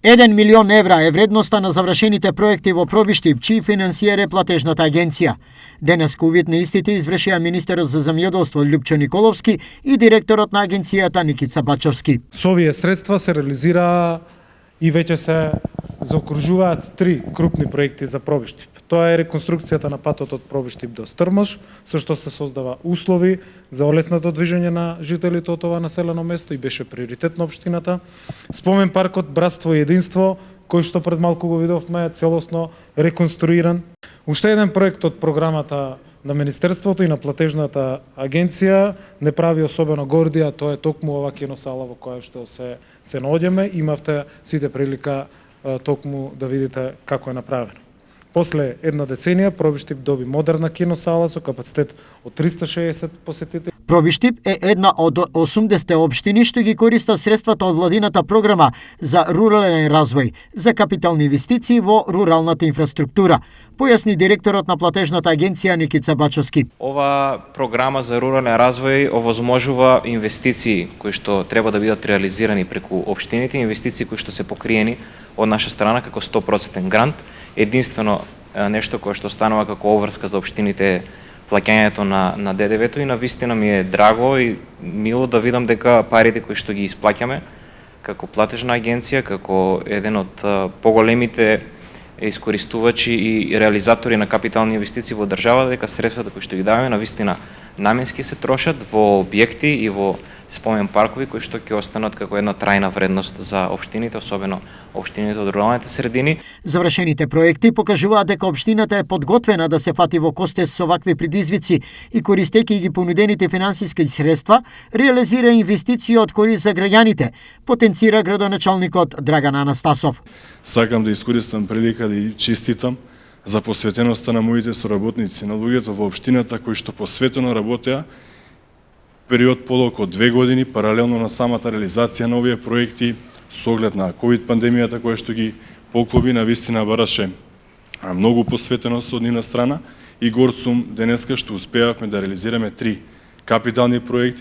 1 милион евра е вредноста на завршените проекти во Пробиштип, чии финансиер е платежната агенција. Денеска увид на истите извршија министерот за земјоделство Љупчо Николовски и директорот на агенцијата Никица Бачовски. Со овие средства се реализира и веќе се заокружуваат 3 крупни проекти за Пробиштип. Тоа е реконструкцијата на патот од Пробиштип до Стрмош, со што се создава услови за олеснато движење на жителите од ова населено место и беше приоритет на општината. Спомен паркот Братство и единство, кој што пред малку го видовме, е целосно реконструиран. Уште еден проект од програмата на Министерството и на платежната агенција не прави особено гордија, тоа е токму ова киносала во која што се наоѓаме. Имавте сите прилика токму да видите како е направено. После една деценија Пробиштип доби модерна киносала со капацитет од 360 посетители. Пробиштип е една од 80 општини што ги користат средствата од владината програма за рурален развој, за капитални инвестиции во руралната инфраструктура, појасни директорот на платежната агенција Никица Бачовски. Ова програма за рурален развој овозможува инвестиции кои што треба да бидат реализирани преку општините, инвестиции кои што се покриени од наша страна како 100% грант. Единствено нешто кое што станува како обврска за општините плаќањето на ДДВ-то и навистина ми е драго и мило да видам дека парите кои што ги исплаќаме како платежна агенција, како еден од поголемите искористувачи и реализатори на капитални инвестиции во државата, дека средствата кои што ги даваме навистина наменски се трошат во објекти и во спомен паркови кои што ќе останат како една трајна вредност за општините, особено општините од руралните средини. Завршените проекти покажуваат дека општината е подготвена да се фати во костес со вакви предизвици и користејќи ги понудените финансиски средства, реализира инвестиции од корист за граѓаните, потенцира градоначалникот Драган Анастасов. Сакам да искористам прилика да и честитам за посветеноста на моите соработници, на луѓето во општината кои што посветено работеа период подолг од 2 години, паралелно на самата реализација на овие проекти, со оглед на ковид пандемијата која што ги поклоби, навистина бараше многу посветеност од нивна страна и горд сум денеска што успеавме да реализираме 3 капитални проекти